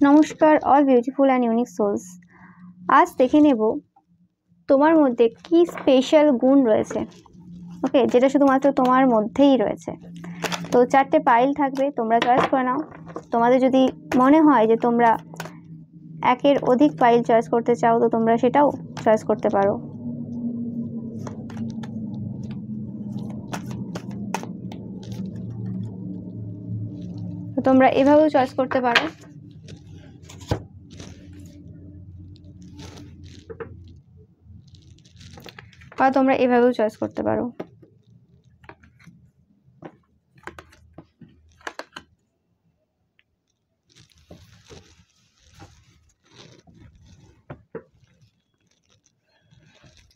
নমস্কার all beautiful and unique souls. আজ দেখে নেব তোমার মধ্যে কি স্পেশাল গুণ রয়েছে, ওকে, যেটা শুধুমাত্র তোমার মধ্যেই রয়েছে। তো 4টে পাইল থাকবে, তোমরা চয়েস করে নাও। তোমাদের যদি মনে হয় যে তোমরা একের অধিক পাইল চয়েস করতে চাও তো তোমরা সেটাও চয়েস করতে পারো। তো তোমরা এভাবেও চয়েস করতে পারো। বা তোমরা এভাবেও চয়েস করতে পারো।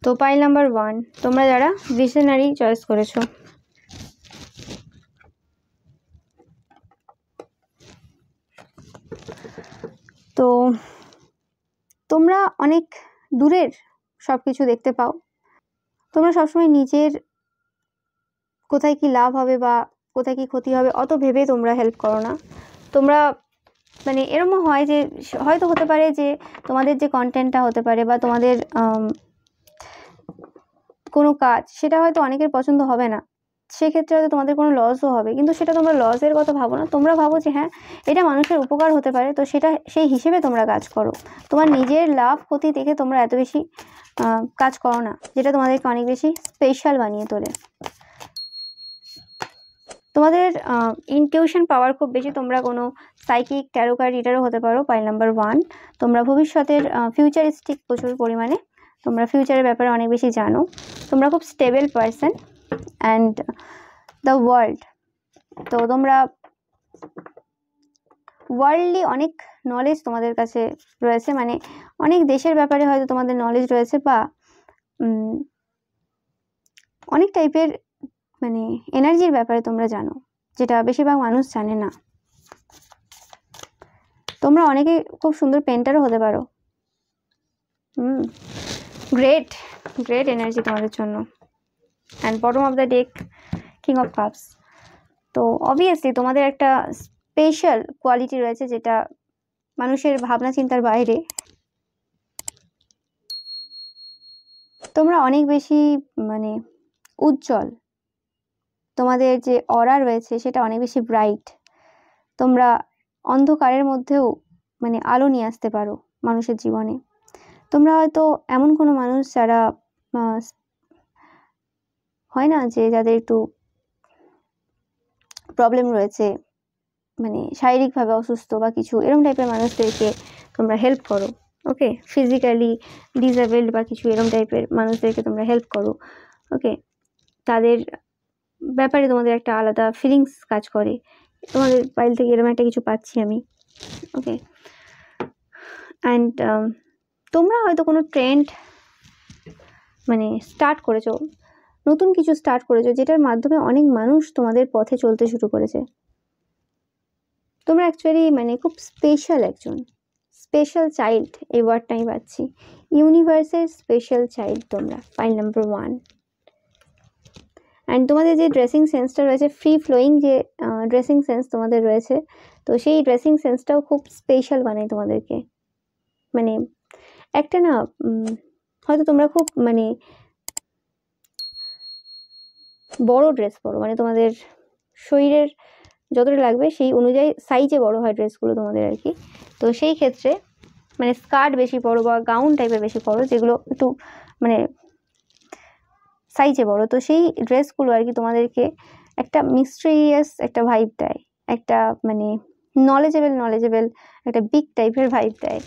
তো পাইল নাম্বার 1, তোমরা যারা ভিশনারি চয়েস করেছো। তো তোমরা অনেক দূরের সবকিছু দেখতে পাও। তোমরা সবসময় নিজের কোথায় কি লাভ হবে বা কোথায় কি ক্ষতি হবে অত ভেবে তোমরা হেল্প করো না। তোমরা মানে এরকম হয় যে হয়তো হতে পারে যে তোমাদের যে কন্টেন্টটা হতে পারে বা তোমাদের কোনো কাজ সেটা হয়তো অনেকের পছন্দ হবে না, সেক্ষেত্রে হয়তো তোমাদের কোনো লসও হবে, কিন্তু সেটা তোমরা লসের কথা ভাবো না। তোমরা ভাবো যে হ্যাঁ এটা মানুষের উপকার হতে পারে, তো সেটা সেই হিসেবে তোমরা কাজ করো। তোমার নিজের লাভ ক্ষতি দেখে তোমরা এত বেশি কাজ করো না, যেটা তোমাদেরকে অনেক বেশি স্পেশাল বানিয়ে তোলে। তোমাদের ইনটিউশন পাওয়ার খুব বেশি। তোমরা কোনো সাইকিক, ট্যারো কার্ড রিডারও হতে পারো। পাইল নাম্বার 1, তোমরা ভবিষ্যতের ফিউচারিস্টিক প্রচুর পরিমাণে, তোমরা ফিউচারের ব্যাপারে অনেক বেশি জানো। তোমরা খুব stable person and the world. তো তোমরা ওয়ার্ল্ডলি অনেক নলেজ তোমাদের কাছে রয়েছে, মানে অনেক দেশের ব্যাপারে হয়তো তোমাদের নলেজ রয়েছে, বা অনেক টাইপের মানে এনার্জির ব্যাপারে তোমরা জানো, যেটা বেশিরভাগ মানুষ জানে না। তোমরা অনেকে খুব সুন্দর পেন্টারও হতে পারো। গ্রেট গ্রেট এনার্জি তোমাদের জন্য। And bottom of the deck, king of cups. তো অবভিয়াসলি তোমাদের একটা স্পেশাল কোয়ালিটি রয়েছে যেটা মানুষের ভাবনা চিন্তার বাইরে। তোমরা অনেক বেশি মানে উজ্জ্বল, তোমাদের যে অরা রয়েছে সেটা অনেক বেশি ব্রাইট। তোমরা অন্ধকারের মধ্যেও মানে আলো নিয়ে আসতে পারো মানুষের জীবনে। তোমরা হয়তো এমন কোনো মানুষ যারা হয় না যে যাদের একটু প্রবলেম রয়েছে, মানে শারীরিকভাবে অসুস্থ বা কিছু এরকম টাইপের মানুষদেরকে তোমরা হেল্প করো। ওকে, ফিজিক্যালি ডিসেবলড বা কিছু এরকম টাইপের মানুষদেরকে তোমরা হেল্প করো। ওকে, তাদের ব্যাপারে তোমাদের একটা আলাদা ফিলিংস কাজ করে। তোমাদের পাইল থেকে এরকম একটা কিছু পাচ্ছি আমি। ওকে, অ্যান্ড তোমরা হয়তো কোনো ট্রেন্ড মানে স্টার্ট করেছো, নতুন কিছু স্টার্ট করেছো, যেটার মাধ্যমে অনেক মানুষ তোমাদের পথে চলতে শুরু করেছে। তোমরা অ্যাকচুয়ালি মানে খুব স্পেশাল একজন স্পেশাল চাইল্ড, এই ওয়ার্ডটা আমি পাচ্ছি। ইউনিভার্সের স্পেশাল চাইল্ড তোমরা, পাইল নাম্বার 1। অ্যান্ড তোমাদের যে ড্রেসিং সেন্সটা রয়েছে, ফ্রি ফ্লোয়িং যে ড্রেসিং সেন্স তোমাদের রয়েছে, তো সেই ড্রেসিং সেন্সটাও খুব স্পেশাল বানায় তোমাদেরকে। মানে একটা না হয়তো তোমরা খুব মানে বড় ড্রেস পরো, মানে তোমাদের শরীরের যতটা লাগবে সেই অনুযায়ী সাইজে বড় হয় ড্রেসগুলো তোমাদের আর কি। তো সেই ক্ষেত্রে মানে স্কার্ট বেশি পরো বা গাউন টাইপের বেশি পরো, যেগুলো একটু মানে সাইজে বড়। তো সেই ড্রেসগুলো আর কি তোমাদেরকে একটা মিস্ট্রিয়াস একটা ভাইব দেয়, একটা মানে নলেজেবল একটা বিগ টাইপের ভাইব দেয়।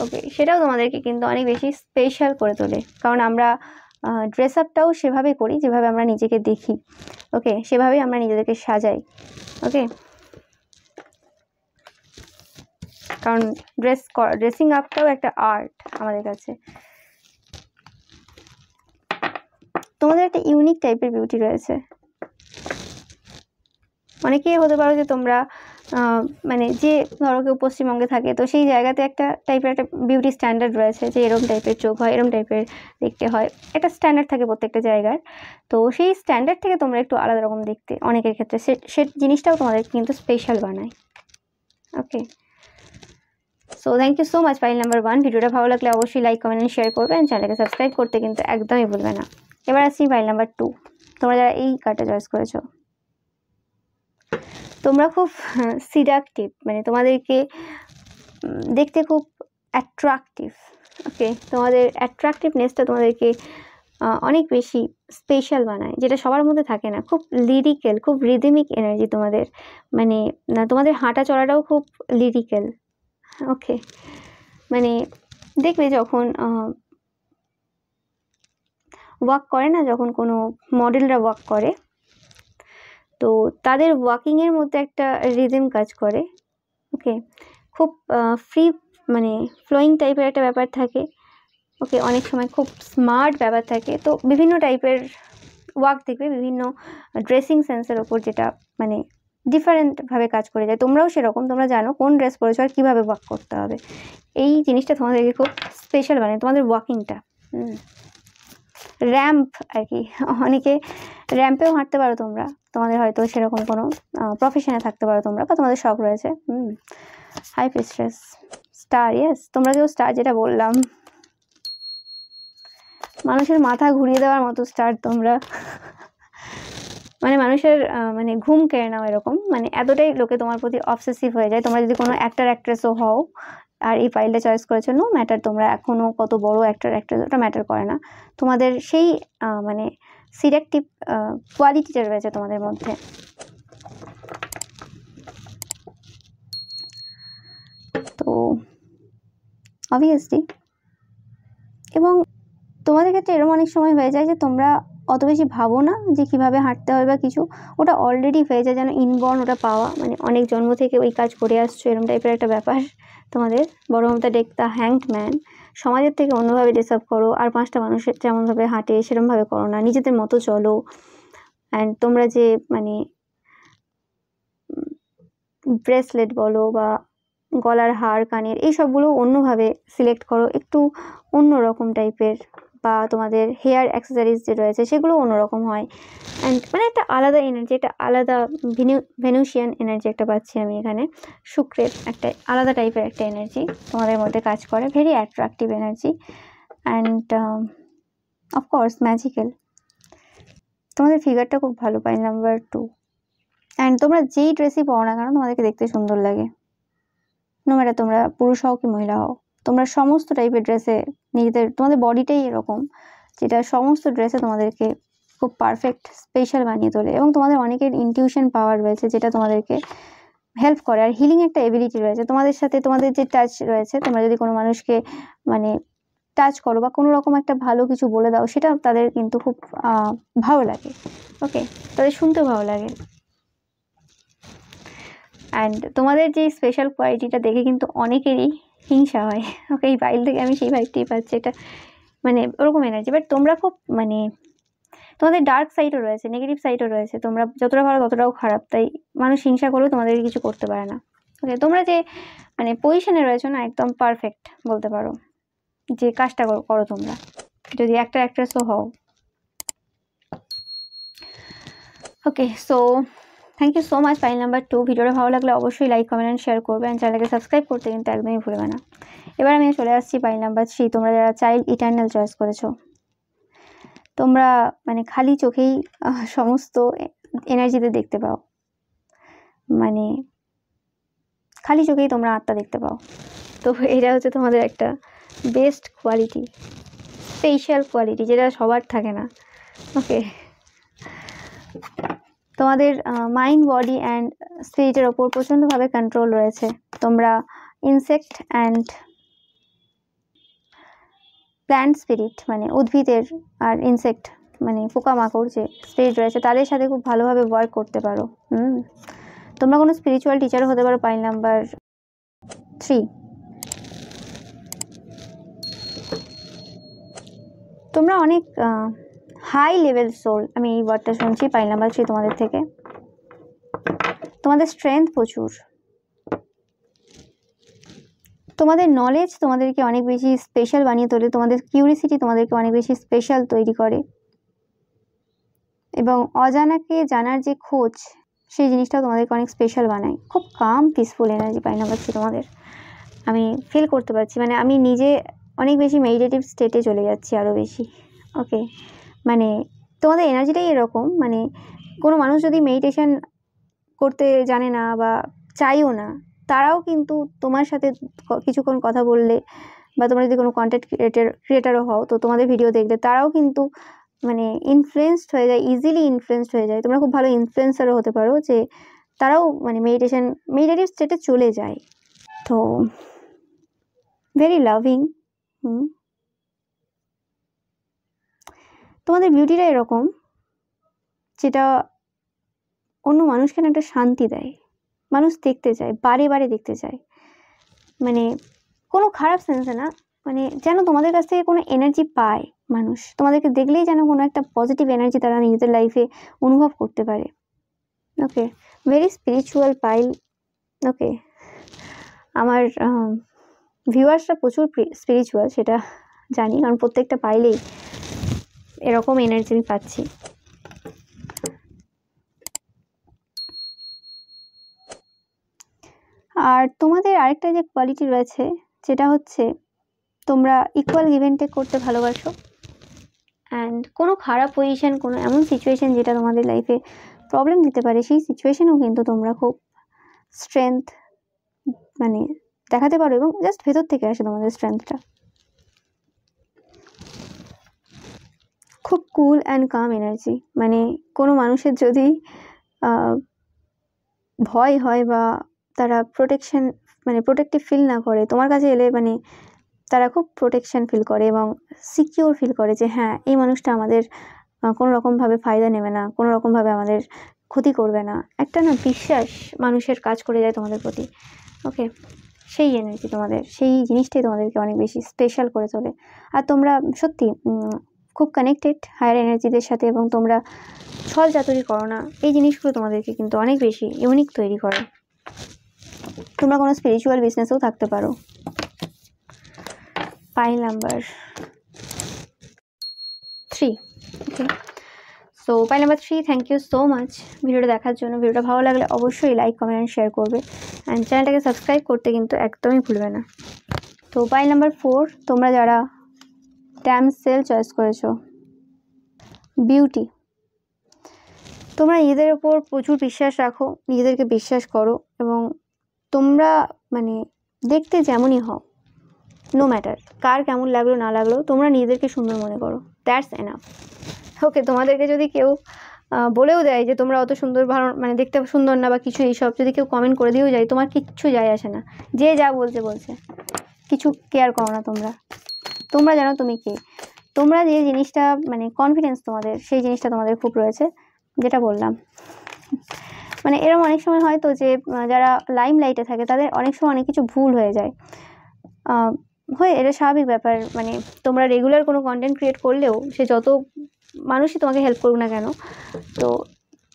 ওকে, সেটাও তোমাদেরকে কিন্তু অনেক বেশি স্পেশাল করে তোলে, কারণ আমরা ড্রেস আপটাও সেভাবেই করি যেভাবে আমরা নিজেকে দেখি। ওকে, সেভাবেই আমরা নিজেদেরকে সাজাই। ওকে, কারণ ড্রেসিং আপটাও একটা আর্ট আমাদের কাছে। তোমাদের একটা ইউনিক টাইপের বিউটি রয়েছে। অনেকেই হতে পারো যে তোমরা মানে যে ধরো কেউ পশ্চিমবঙ্গে থাকে, তো সেই জায়গাতে একটা টাইপের একটা বিউটি স্ট্যান্ডার্ড রয়েছে যে এরম টাইপের চোখ হয়, এরম টাইপের দেখতে হয়, একটা স্ট্যান্ডার্ড থাকে প্রত্যেকটা জায়গার। তো সেই স্ট্যান্ডার্ড থেকে তোমরা একটু আলাদা রকম দেখতে অনেকের ক্ষেত্রে, সে জিনিসটাও তোমাদের কিন্তু স্পেশাল বানায়। Okay, so thank you so much file number 1। ভিডিওটা ভালো লাগলে অবশ্যই লাইক কমেন্ট এন্ড শেয়ার করবে, চ্যানেলকে সাবস্ক্রাইব করতে কিন্তু একদমই ভুলবে না। এবার আসছি পাইল নাম্বার 2। তোমরা যারা এই কার্ডটা চয়েস করেছো, তোমরা খুব সিডাকটিভ, মানে তোমাদেরকে দেখতে খুব অ্যাট্রাকটিভ। ওকে, তোমাদের অ্যাট্রাকটিভনেসটা তোমাদেরকে অনেক বেশি স্পেশাল বানায়, যেটা সবার মধ্যে থাকে না। খুব লিরিক্যাল, খুব রিদমিক এনার্জি তোমাদের, মানে তোমাদের হাঁটা চলাটাও খুব লিরিক্যাল। ওকে, মানে দেখবে যখন ওয়াক করে না, যখন কোনো মডেলরা ওয়াক করে, তো তাদের ওয়াকিংয়ের মধ্যে একটা রিদম কাজ করে। ওকে, খুব ফ্রি, মানে ফ্লোয়িং টাইপের একটা ব্যাপার থাকে। ওকে, অনেক সময় খুব স্মার্ট ব্যাপার থাকে। তো বিভিন্ন টাইপের ওয়াক দেখবে বিভিন্ন ড্রেসিং সেন্সের ওপর, যেটা মানে ডিফারেন্টভাবে কাজ করে যায়। তোমরাও সেরকম, তোমরা জানো কোন ড্রেস পরেছো আর কীভাবে ওয়াক করতে হবে। এই জিনিসটা তোমাদেরকে খুব স্পেশাল বানায়, তোমাদের ওয়াকিংটা। র্যাম্প আর কি, অনেকে র্যাম্পেও হাঁটতে পারো তোমরা, তোমাদের হয়তো সেরকম কোনো প্রফেশনে থাকতে পারো তোমরা, বা তোমাদের শখ রয়েছে। হাই প্রিস্টেস, স্টার, ইয়েস, তোমরা কেউ স্টার, যেটা বললাম, মানুষের মাথা ঘুরিয়ে দেওয়ার মতো স্টার তোমরা। মানে মানুষের মানে ঘুম কেড়ে নাও এরকম, মানে এতটাই লোকে তোমার প্রতি অবসেসিভ হয়ে যায়। তোমরা যদি কোনো অ্যাক্টর অ্যাক্ট্রেসও হও আর এই ফাইলটা চয়েস করেছো, নো ম্যাটার তোমরা এখনও কত বড় অ্যাক্টর অ্যাক্ট্রেস, ওটা ম্যাটার করে না। তোমাদের সেই মানে সিলেক্টিভ কোয়ালিটিটা রয়েছে তোমাদের মধ্যে। তো অবভিয়াসলি, এবং তোমাদের ক্ষেত্রে এরকম অনেক সময় হয়ে যায় যে তোমরা অত বেশি ভাবো না যে কীভাবে হাঁটতে হবে বা কিছু, ওটা অলরেডি হয়ে যায়, যেন ইনবর্ন ওটা পাওয়া, মানে অনেক জন্ম থেকে ওই কাজ করে আসছো, এরকম টাইপের একটা ব্যাপার তোমাদের। বড় Mamata day the hanged man, সমাজের থেকে অন্যভাবে ডিসার্ভ করো, আর 5টা মানুষের যেমনভাবে হাঁটে সেরকমভাবে করো না, নিজেদের মতো চলো। অ্যান্ড তোমরা যে মানে ব্রেসলেট বলো বা গলার হার, কানের, এই সবগুলো অন্যভাবে সিলেক্ট করো, একটু অন্য রকম টাইপের, বা তোমাদের হেয়ার অ্যাক্সেসরিজ যে রয়েছে সেগুলো অন্যরকম হয়। অ্যান্ড মানে একটা আলাদা এনার্জি, একটা আলাদা ভেনুসিয়ান এনার্জি একটা পাচ্ছি আমি এখানে। শুক্রের একটা আলাদা টাইপের একটা এনার্জি তোমাদের মধ্যে কাজ করে, very attractive energy and of course magical. তোমাদের ফিগারটা খুব ভালো, পাইল নাম্বার 2। অ্যান্ড তোমরা যেই ড্রেসই পরো না কেন, তোমাদেরকে দেখতে সুন্দর লাগে, নো ম্যাটার তোমরা পুরুষ হও কি মহিলা হও। তোমরা সমস্ত টাইপের ড্রেসে নিজেদের, তোমাদের বডিটাই এরকম, যেটা সমস্ত ড্রেসে তোমাদেরকে খুব পারফেক্ট স্পেশাল বানিয়ে তোলে। এবং তোমাদের অনেকের ইনটিউশন পাওয়ার রয়েছে, যেটা তোমাদেরকে হেল্প করে। আর হিলিং একটা এবিলিটি রয়েছে তোমাদের সাথে, তোমাদের যে টাচ রয়েছে, তোমরা যদি কোনো মানুষকে মানে টাচ করো বা কোনো রকম একটা ভালো কিছু বলে দাও, সেটা তাদের কিন্তু খুব ভালো লাগে। ওকে, তাদের শুনতেও ভালো লাগে। অ্যান্ড তোমাদের যে স্পেশাল কোয়ালিটিটা দেখে কিন্তু অনেকেরই হিংসা হয়। ওকে, এই ফাইল থেকে আমি সেই ভাইবটাই পাচ্ছি, এটা মানে ওরকম এনার্জি। বাট তোমরা খুব মানে তোমাদের ডার্ক সাইডও রয়েছে, নেগেটিভ সাইডও রয়েছে। তোমরা যতটা ভালো ততটাও খারাপ, তাই মানুষ হিংসা করলেও তোমাদেরকে কিছু করতে পারে না। ওকে, তোমরা যে মানে পজিশনে রয়েছো না, একদম পারফেক্ট বলতে পারো, যে কাজটা করো তোমরা, যদি একটা অ্যাক্ট্রেসও হও। Okay, so thank you so much file number 2। ভিডিওটা ভালো লাগলে অবশ্যই লাইক কমেন্ট অ্যান্ড শেয়ার করবে, অ্যান্ড চ্যানেলকে সাবস্ক্রাইব করতে কিন্তু একদমই ভুলবে না। এবার আমি চলে আসছি পাইল নাম্বার 3। তোমরা যারা চাইল্ড ইটার্নাল চয়েস করেছো, তোমরা মানে খালি চোখেই সমস্ত এনার্জিতে দেখতে পাও, মানে খালি চোখেই তোমরা আত্মা দেখতে পাও। তো এটা হচ্ছে তোমাদের একটা বেস্ট কোয়ালিটি, স্পেশাল কোয়ালিটি, যেটা সবার থাকে না। ওকে, তোমাদের মাইন্ড, বডি অ্যান্ড স্পিরিটের ওপর প্রচণ্ডভাবে কন্ট্রোল রয়েছে। তোমরা ইনসেক্ট অ্যান্ড প্ল্যান্ট স্পিরিট, মানে উদ্ভিদের আর ইনসেক্ট মানে পোকামাকড় যে স্পিরিট রয়েছে, তাদের সাথে খুব ভালোভাবে ওয়ার্ক করতে পারো। তোমরা কোনো স্পিরিচুয়াল টিচারও হতে পারো, পাইল নাম্বার 3। তোমরা অনেক হাই লেভেল সোল, আমি এই ওয়ার্ডটা শুনছি পাইল নাম্বার 3 তোমাদের থেকে। তোমাদের স্ট্রেংথ প্রচুর, তোমাদের নলেজ তোমাদেরকে অনেক বেশি স্পেশাল বানিয়ে তোলে, তোমাদের কিউরিসিটি তোমাদেরকে অনেক বেশি স্পেশাল তৈরি করে, এবং অজানাকে জানার যে খোঁজ, সেই জিনিসটা তোমাদেরকে অনেক স্পেশাল বানায়। খুব কাম পিসফুল এনার্জি পাই নাম্বার 3 তোমাদের। আমি ফিল করতে পারছি, মানে আমি নিজে অনেক বেশি মেডিটেটিভ স্টেটে চলে যাচ্ছি আরও বেশি। ওকে, মানে তোমাদের এনার্জিটাই এরকম, মানে কোনো মানুষ যদি মেডিটেশন করতে জানে না বা চাইও না, তারাও কিন্তু তোমার সাথে কিছুক্ষণ কথা বললে বা তোমরা যদি কোনো কন্টেন্ট ক্রিয়েটারও হও, তো তোমাদের ভিডিও দেখলে তারাও কিন্তু মানে ইনফ্লুয়েসড হয়ে যায়, ইজিলি ইনফ্লুয়েসড হয়ে যায়। তোমরা খুব ভালো ইনফ্লুয়েন্সারও হতে পারো, যে তারাও মানে মেডিটেটিভ স্টেটে চলে যায়। তো ভেরি লাভিং। তোমাদের বিউটিটা এরকম যেটা অন্য মানুষকে না একটা শান্তি দেয়, মানুষ দেখতে চায়, বারে বারে দেখতে চায়, মানে কোনো খারাপ সেন্সে না, মানে যেন তোমাদের কাছ থেকে কোনো এনার্জি পায় মানুষ, তোমাদেরকে দেখলেই যেন কোনো একটা পজিটিভ এনার্জি তারা নিজেদের লাইফে অনুভব করতে পারে। ওকে, ভেরি স্পিরিচুয়াল পাইল। ওকে, আমার ভিউয়ার্সরা প্রচুর স্পিরিচুয়াল, সেটা জানি, কারণ প্রত্যেকটা পাইলেই এরকম এনার্জি আমি পাচ্ছি। আর তোমাদের আরেকটা যে কোয়ালিটি রয়েছে, যেটা হচ্ছে তোমরা ইকুয়াল গিভ অ্যান্ড টেক করতে ভালোবাসো, অ্যান্ড কোনো খারাপ পজিশন, কোনো এমন সিচুয়েশন যেটা তোমাদের লাইফে প্রবলেম দিতে পারে, সেই সিচুয়েশনেও কিন্তু তোমরা খুব স্ট্রেংথ মানে দেখাতে পারো, এবং জাস্ট ভেতর থেকে আসে তোমাদের স্ট্রেংথটা। খুব কুল অ্যান্ড কাম এনার্জি, মানে কোনো মানুষের যদি ভয় হয় বা তারা প্রোটেক্টিভ ফিল না করে, তোমার কাছে এলে মানে তারা খুব প্রোটেকশন ফিল করে এবং সিকিউর ফিল করে, যে হ্যাঁ এই মানুষটা আমাদের কোনো রকমভাবে ফায়দা নেবে না, কোনো রকমভাবে আমাদের ক্ষতি করবে না, একটা না বিশ্বাস মানুষের কাজ করে যায় তোমাদের প্রতি। ওকে, সেই এনার্জি তোমাদের, সেই জিনিসটাই তোমাদেরকে অনেক বেশি স্পেশাল করে তোলে। আর তোমরা সত্যি খুব কানেক্টেড হায়ার এনার্জিদের সাথে, এবং তোমরা ছল চাতুরি করো না, এই জিনিসগুলো তোমাদেরকে কিন্তু অনেক বেশি ইউনিক তৈরি করে। তোমরা কোনো স্পিরিচুয়াল বিজনেসেও থাকতে পারো। Pile number 3। Okay, so pile number 3, thank you so much ভিডিওটা দেখার জন্য। ভিডিওটা ভালো লাগলে অবশ্যই লাইক, কমেন্ট অ্যান্ড শেয়ার করবে, অ্যান্ড চ্যানেলটাকে সাবস্ক্রাইব করতে কিন্তু একদমই ভুলবে না। তো পাইল নাম্বার 4, তোমরা যারা ড্যামসেল চয়েস করেছো, বিউটি, তোমরা নিজেদের ওপর প্রচুর বিশ্বাস রাখো, নিজেদেরকে বিশ্বাস করো, এবং তোমরা মানে দেখতে যেমনই হও, নো ম্যাটার কার কেমন লাগলো না লাগলো, তোমরা নিজেদেরকে সুন্দর মনে করো, দ্যাটস এনাফ। ওকে, তোমাদেরকে যদি কেউ বলেও দেয় যে তোমরা অত সুন্দর, ভালো মানে দেখতে সুন্দর না বা কিছু, এইসব যদি কেউ কমেন্ট করে দিয়েও যায়, তোমার কিচ্ছু যায় আসে না, যে যা বলছে, কিছু কেয়ার করো না। তোমরা জানো তুমি কে, তোমরা যে জিনিসটা মানে কনফিডেন্স তোমাদের, সেই জিনিসটা তোমাদের খুব রয়েছে, যেটা বললাম। মানে এরকম অনেক সময় হয় তো যে যারা লাইম লাইটে থাকে তাদের অনেক সময় অনেক কিছু ভুল হয়ে যায়, এটা স্বাভাবিক ব্যাপার। মানে তোমরা রেগুলার কোনো কন্টেন্ট ক্রিয়েট করলেও, সে যত মানুষই তোমাকে হেল্প করুক না কেন, তো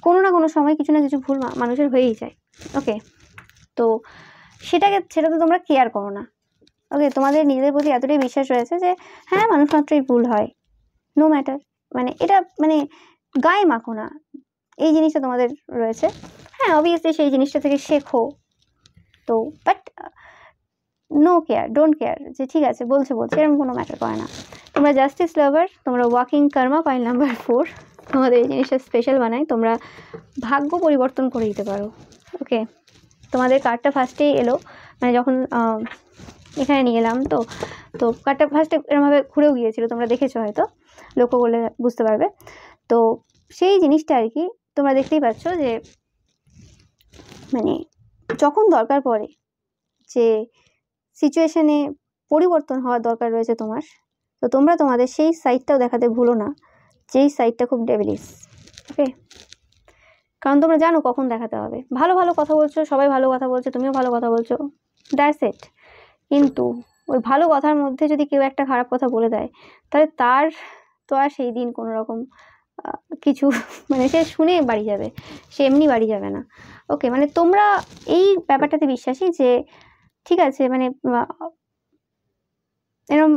কোনো না কোনো সময় কিছু না কিছু ভুল মানুষের হয়েই যায়। ওকে, তো সেটা তো তোমরা কেয়ার করো না। ওকে, তোমাদের নিজেদের প্রতি এতটাই বিশ্বাস রয়েছে যে হ্যাঁ মানুষ মাত্রই ভুল হয়, নো ম্যাটার, মানে এটা মানে গায়ে মাখো না, এই জিনিসটা তোমাদের রয়েছে। হ্যাঁ অবভিয়াসলি সেই জিনিসটা থেকে শেখো, তো but no care, don't care, যে ঠিক আছে বলছে এরকম কোনো ম্যাটার করে না। তোমরা জাস্টিস লাভার, তোমরা ওয়াকিং কর্মা। পাইল নাম্বার 4, তোমাদের এই জিনিসটা স্পেশাল বানায়, তোমরা ভাগ্য পরিবর্তন করে দিতে পারো। ওকে, তোমাদের কার্ডটা ফার্স্টেই এলো, মানে যখন এখানে নিয়ে এলাম, তো কার্ডটা ফার্স্টে এরমভাবে ঘুরেও গিয়েছিল, তোমরা দেখেছো হয়তো, লক্ষ্য করলে বুঝতে পারবে। তো সেই জিনিসটা আর কি তোমরা দেখতেই পাচ্ছ, যে মানে যখন দরকার পড়ে, যে সিচুয়েশনে পরিবর্তন হওয়ার দরকার রয়েছে তোমার, তো তোমরা তোমাদের সেই সাইডটাও দেখাতে ভুলো না, যেই সাইডটা খুব ডেভিলিশ। ওকে, কারণ তোমরা জানো কখন দেখাতে হবে। ভালো কথা বলছো, সবাই ভালো কথা বলছে, তুমিও ভালো কথা বলছো, দ্যাটস ইট। কিন্তু ওই ভালো কথার মধ্যে যদি কেউ একটা খারাপ কথা বলে দেয়, তাহলে তার তো আর সেই দিন কোনো রকম কিছু মানে সে শুনে বাড়ি যাবে, সে এমনি বাড়ি যাবে না। ওকে, মানে তোমরা এই ব্যাপারটাতে বিশ্বাসী, যে ঠিক আছে মানে এরকম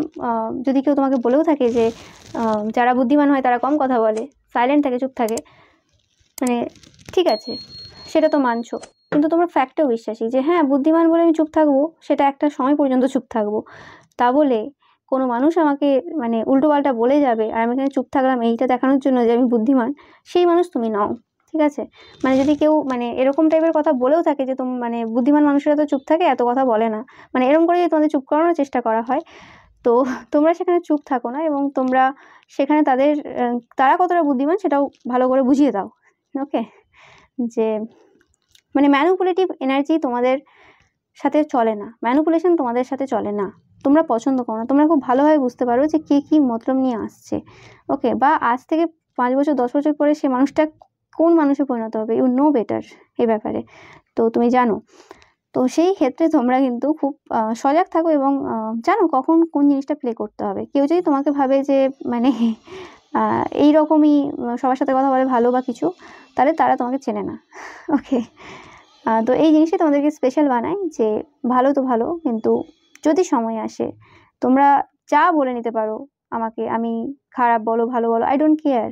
যদি কেউ তোমাকে বলেও থাকে যে যারা বুদ্ধিমান হয় তারা কম কথা বলে, সাইলেন্ট থাকে, চুপ থাকে, মানে ঠিক আছে সেটা তো মানছো, কিন্তু তোমরা ফ্যাক্টেও বিশ্বাসী যে হ্যাঁ বুদ্ধিমান বলে আমি চুপ থাকবো, সেটা একটা সময় পর্যন্ত চুপ থাকবো। তা বলে কোনো মানুষ আমাকে মানে উল্টোপাল্টা বলে যাবে আর আমি এখানে চুপ থাকলাম এইটা দেখানোর জন্য যে আমি বুদ্ধিমান, সেই মানুষ তুমি নও, ঠিক আছে? মানে যদি কেউ মানে এরকম টাইপের কথা বলেও থাকে যে তুমি মানে বুদ্ধিমান মানুষেরা তো চুপ থাকে, এত কথা বলে না, মানে এরকম করে যদি তোমাদের চুপ করানোর চেষ্টা করা হয়, তো তোমরা সেখানে চুপ থাকো না এবং তোমরা সেখানে তাদের তারা কতটা বুদ্ধিমান সেটাও ভালো করে বুঝিয়ে দাও। ওকে, যে মানে ম্যানিপুলেটিভ এনার্জি তোমাদের সাথে চলে না, ম্যানিপুলেশন তোমাদের সাথে চলে না, তোমরা পছন্দ করো না। তোমরা খুব ভালোভাবে বুঝতে পারো যে কে কী মতলব নিয়ে আসছে। ওকে, বা আজ থেকে 5 বছর 10 বছর পরে সে মানুষটা কোন মানুষে পরিণত হবে, ইউ নো বেটার এই ব্যাপারে, তো তুমি জানো। তো সেই ক্ষেত্রে তোমরা কিন্তু খুব সজাগ থাকো এবং জানো কখন কোন জিনিসটা প্লে করতে হবে। কেউ যদি তোমাকে ভাবে যে মানে এইরকমই সবার সাথে কথা বলে ভালো বা কিছু, তাহলে তারা তোমাকে চেনে না। ওকে, তো এই জিনিসটা তোমাদেরকে স্পেশাল বানায় যে ভালো তো ভালো, কিন্তু যদি সময় আসে তোমরা যা বলে নিতে পারো আমাকে, আমি খারাপ বলো ভালো বলো, আই ডোন্ট কেয়ার,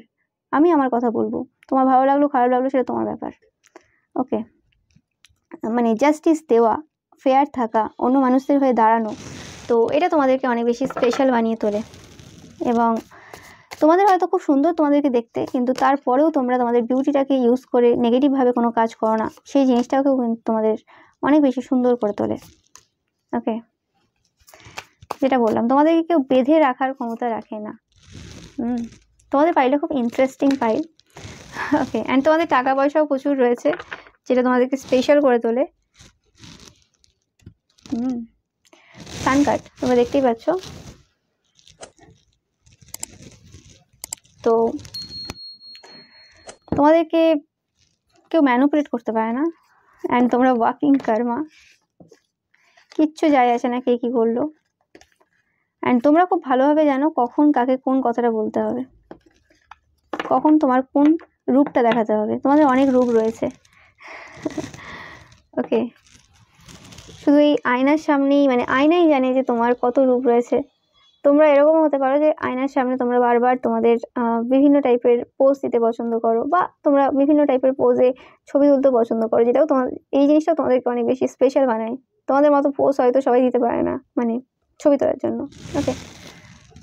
আমি আমার কথা বলবো। তোমার ভালো লাগলো খারাপ লাগলো সেটা তোমার ব্যাপার। ওকে, মানে জাস্টিস দেওয়া, ফেয়ার থাকা, অন্য মানুষদের হয়ে দাঁড়ানো, তো এটা তোমাদেরকে অনেক বেশি স্পেশাল বানিয়ে তোলে। এবং তোমাদের হয়তো খুব সুন্দর তোমাদেরকে দেখতে, কিন্তু তারপরেও তোমরা তোমাদের বিউটিটাকে ইউজ করে নেগেটিভভাবে কোনো কাজ করো না, সেই জিনিসটাকেও কিন্তু তোমাদের অনেক বেশি সুন্দর করে তোলে। ওকে, যেটা বললাম তোমাদেরকে কেউ বেঁধে রাখার ক্ষমতা রাখে না। তোমাদের ফাইলটা খুব ইন্টারেস্টিং ফাইল। ওকে, অ্যান্ড তোমাদের টাকা পয়সাও প্রচুর রয়েছে, যেটা তোমাদেরকে স্পেশাল করে তোলে। সান কার্ড তোমরা দেখতেই পাচ্ছ। তো তোমাদেরকে কেউ ম্যানিপুলেট করতে পারে না, অ্যান্ড তোমরা ওয়াকিং কর্মা, কিচ্ছু যায় আসে না কে কী করলো। অ্যান্ড তোমরা খুব ভালোভাবে জানো কখন কাকে কোন কথাটা বলতে হবে, কখন তোমার কোন রূপটা দেখাতে হবে। তোমাদের অনেক রূপ রয়েছে। ওকে, শুধু এই আয়নার সামনেই মানে আয়নাই জানে যে তোমার কত রূপ রয়েছে। তোমরা এরকম হতে পারো যে আয়নার সামনে তোমরা বারবার তোমাদের বিভিন্ন টাইপের পোজ দিতে পছন্দ করো, বা তোমরা বিভিন্ন টাইপের পোজে ছবি তুলতে পছন্দ করো, যেটাও তোমার এই জিনিসটা তোমাদেরকে অনেক বেশি স্পেশাল বানায়। তোমাদের মতো পোজ হয়তো সবাই দিতে পারে না মানে ছবি তোলার জন্য। Okay,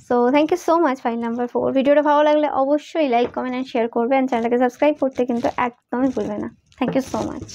so thank you so much. File number 4, ভিডিওটা ভালো লাগলে অবশ্যই লাইক কমেন্ট অ্যান্ড শেয়ার করবে, অ্যান্ড চ্যানেলটাকে সাবস্ক্রাইব করতে কিন্তু একদমই ভুলবে না। Thank you so much.